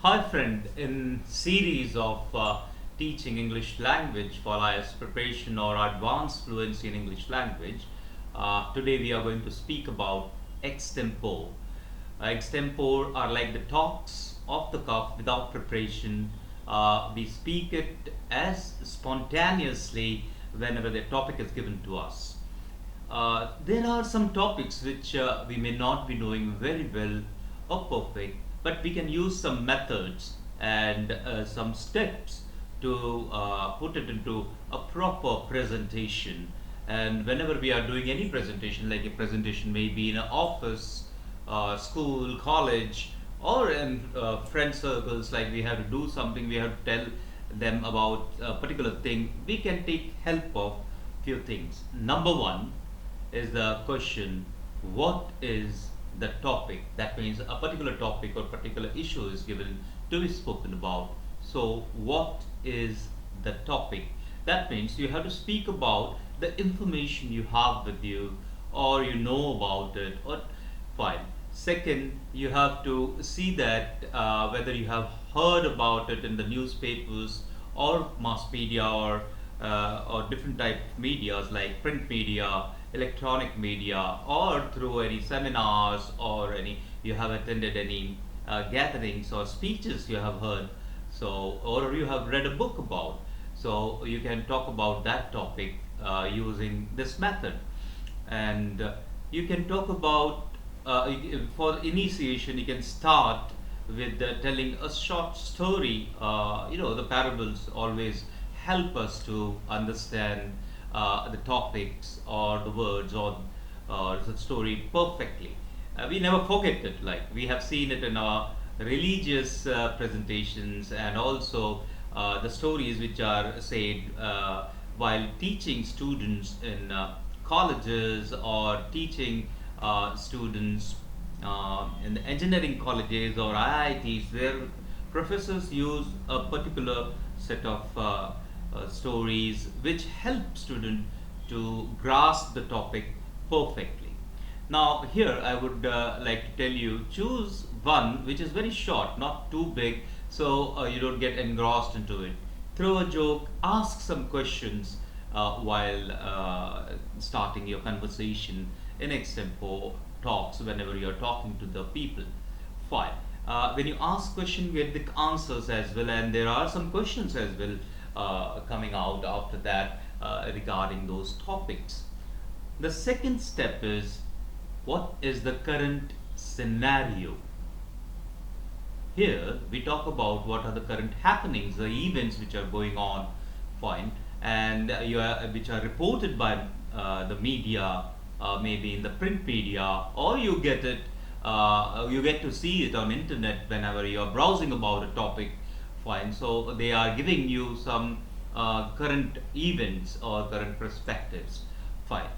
Hi friend, in series of teaching English language for IELTS preparation or advanced fluency in English language, today we are going to speak about extempore. Extempore are like the talks off the cuff without preparation. We speak it as spontaneously whenever the topic is given to us. There are some topics which we may not be knowing very well or perfect, but we can use some methods and some steps to put it into a proper presentation. And whenever we are doing any presentation, like a presentation maybe in an office, school, college, or in friend circles, like we have to do something, we have to tell them about a particular thing, we can take help of few things. Number one is the question, what is the topic? That means a particular topic or particular issue is given to be spoken about. So what is the topic? That means you have to speak about the information you have with you, or you know about it, or fine. Second, you have to see that whether you have heard about it in the newspapers or mass media, or different type of medias like print media, electronic media, or through any seminars, or any you have attended any gatherings or speeches you have heard, so or you have read a book about, so you can talk about that topic using this method. And you can talk about for initiation you can start with telling a short story. The parables always help us to understand the topics or the words or the story perfectly. We never forget it, like we have seen it in our religious presentations, and also the stories which are said while teaching students in colleges, or teaching students in the engineering colleges or IITs, where professors use a particular set of stories which help students to grasp the topic perfectly. Now, here I would like to tell you, choose one which is very short, not too big, so you don't get engrossed into it. Throw a joke, ask some questions while starting your conversation in extempore talks whenever you're talking to the people. Fine. When you ask question, get the answers as well, and there are some questions as well coming out after that regarding those topics. The second step is, what is the current scenario? Here we talk about what are the current happenings, the events which are going on, fine, and which are reported by the media, maybe in the print media, or you get to see it on internet whenever you are browsing about a topic, fine. So they are giving you some current events or current perspectives, fine.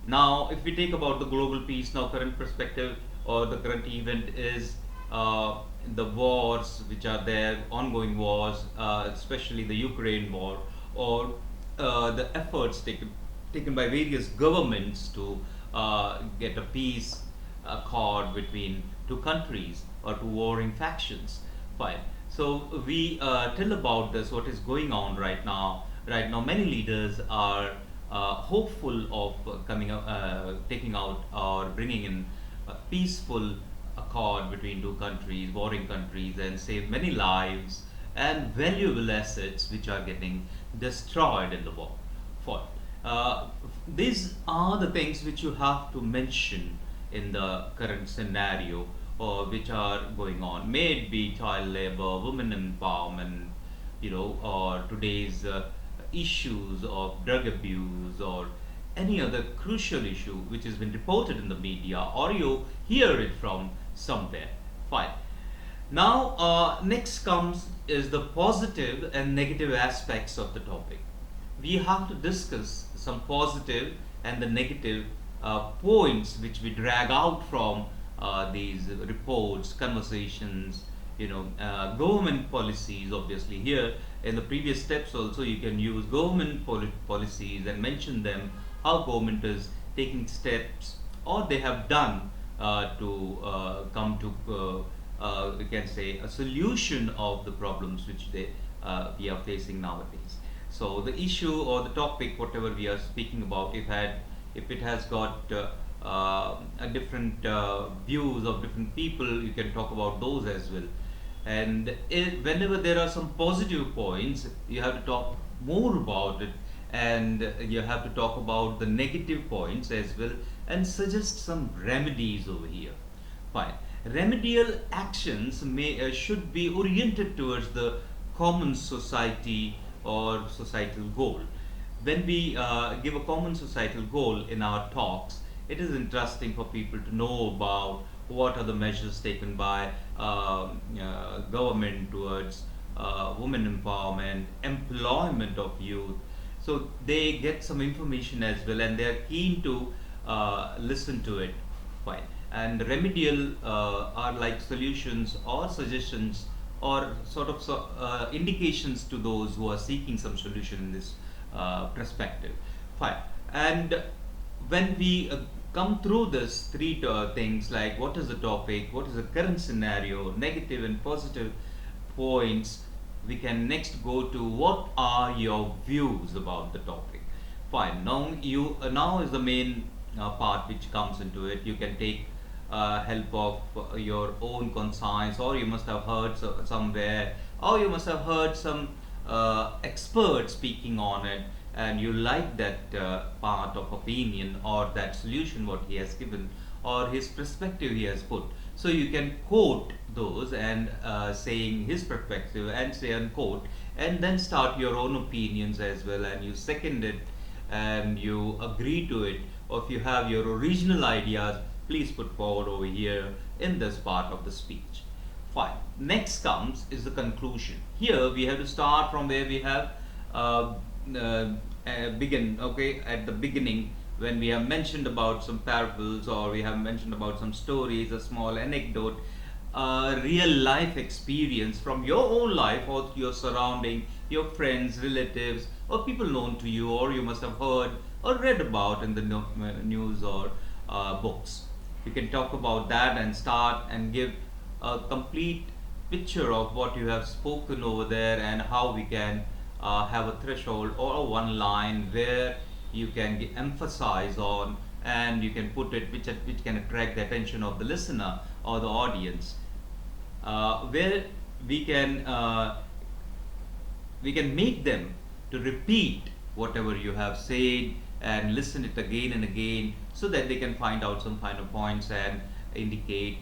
Now, if we take about the global peace, now current perspective or the current event is the wars which are there, ongoing wars, especially the Ukraine war, or the efforts taken by various governments to get a peace accord between two countries or two warring factions. Fine. So we tell about this, what is going on right now. Right now, many leaders are hopeful of taking out or bringing in a peaceful accord between two countries, warring countries, and save many lives and valuable assets which are getting destroyed in the war. For these are the things which you have to mention in the current scenario, or which are going on. May it be child labor, women empowerment, or today's issues of drug abuse, or any other crucial issue which has been reported in the media, or you hear it from somewhere. Fine. Now, next comes is the positive and negative aspects of the topic. We have to discuss some positive and the negative points which we drag out from these reports, conversations, government policies. Obviously, here in the previous steps also you can use government policies and mention them, how government is taking steps or they have done to come to we can say a solution of the problems which we are facing nowadays. So the issue or the topic, whatever we are speaking about, if it has got a different views of different people, you can talk about those as well. And whenever there are some positive points, you have to talk more about it, and you have to talk about the negative points as well, and suggest some remedies over here. Fine. Remedial actions should be oriented towards the common society or societal goal. When we give a common societal goal in our talks, it is interesting for people to know about what are the measures taken by government towards women empowerment, employment of youth. So they get some information as well, and they are keen to listen to it. Fine. And remedial are like solutions or suggestions or sort of indications to those who are seeking some solution in this perspective. Fine. And when we come through this three things, like what is the topic, what is the current scenario, negative and positive points, we can next go to what are your views about the topic. Fine. Now you now is the main part which comes into it. You can take help of your own conscience, or you must have heard somewhere, or you must have heard some expert speaking on it, and you like that part of opinion or that solution what he has given or his perspective he has put. So you can quote those and saying his perspective and say unquote, and then start your own opinions as well, and you second it and you agree to it, or if you have your original ideas, please put forward over here in this part of the speech. Fine. Next comes is the conclusion. Here we have to start from where we have begin. Okay, at the beginning, when we have mentioned about some parables, or we have mentioned about some stories, a small anecdote, real life experience from your own life or your surrounding, your friends, relatives, or people known to you, or you must have heard or read about in the news or books. You can talk about that and start and give a complete picture of what you have spoken over there, and how we can have a threshold or one line where you can emphasize on, and you can put it which can attract the attention of the listener or the audience, where we can make them to repeat whatever you have said and listen it again and again, so that they can find out some final points and indicate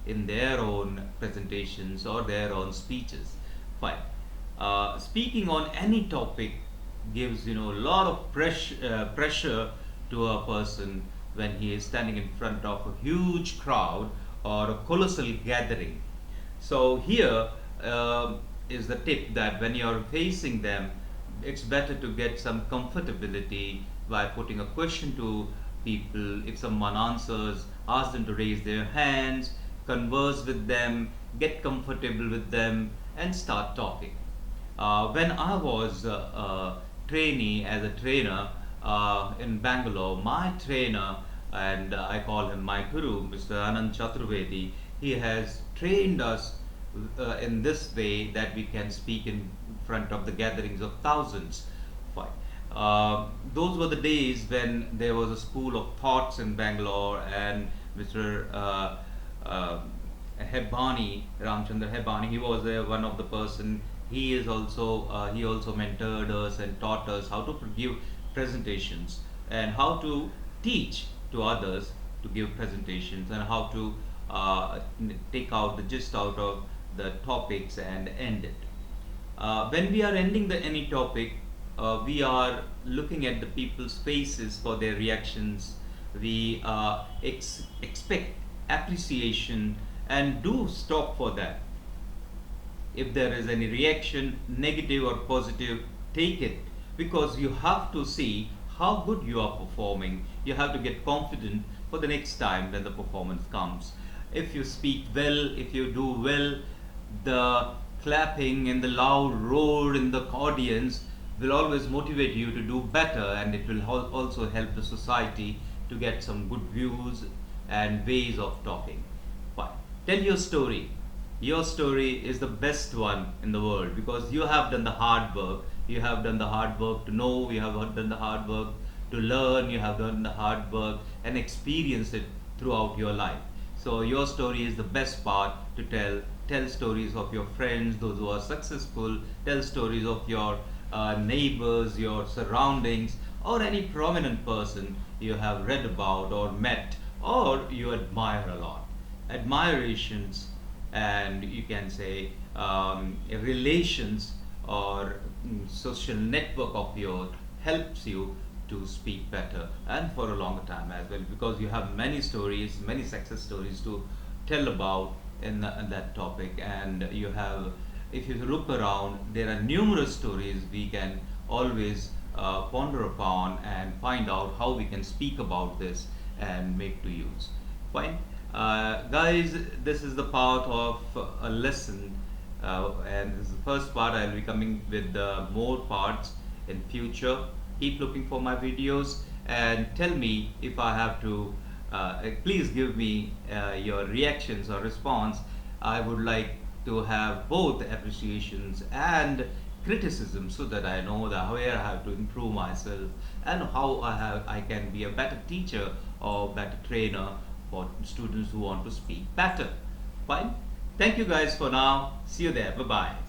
in their own presentations or their own speeches. Fine. Speaking on any topic gives a lot of pressure to a person when he is standing in front of a huge crowd or a colossal gathering. So here is the tip, that when you are facing them, it's better to get some comfortability by putting a question to people. If someone answers, ask them to raise their hands, converse with them, get comfortable with them, and start talking. When I was a trainee as a trainer in Bangalore, my trainer, and I call him my guru, Mr. Anand Chaturvedi, he has trained us in this way that we can speak in front of the gatherings of thousands. Fine. Those were the days when there was a school of thoughts in Bangalore, and Mr. Hebani, Ramchandra Hebani, he was one of the person. He also mentored us and taught us how to give presentations, and how to teach to others to give presentations, and how to take out the gist out of the topics and end it. When we are ending any topic, we are looking at the people's faces for their reactions. We expect appreciation, and do stop for that. If there is any reaction, negative or positive, take it, because you have to see how good you are performing. You have to get confident for the next time when the performance comes. If you speak well, if you do well, the clapping and the loud roar in the audience will always motivate you to do better, and it will also help the society to get some good views and ways of talking. Fine. Tell your story. Your story is the best one in the world because you have done the hard work. You have done the hard work to know, you have done the hard work to learn, you have done the hard work and experience it throughout your life. So your story is the best part to tell. Tell stories of your friends, those who are successful. Tell stories of your neighbors, your surroundings, or any prominent person you have read about or met or you admire a lot. Admirations and you can say relations or social network of yours helps you to speak better and for a longer time as well because you have many stories, many success stories to tell about in that topic. And you have, if you look around, there are numerous stories we can always ponder upon and find out how we can speak about this and make to use. Fine. Guys, this is the part of a lesson, and this is the first part. I'll be coming with more parts in future. Keep looking for my videos and tell me if I have to. Please give me your reactions or response. I would like to have both appreciations and criticism so that I know that where I have to improve myself and how I can be a better teacher or better trainer for students who want to speak better. Fine. Thank you guys for now. See you there. Bye bye.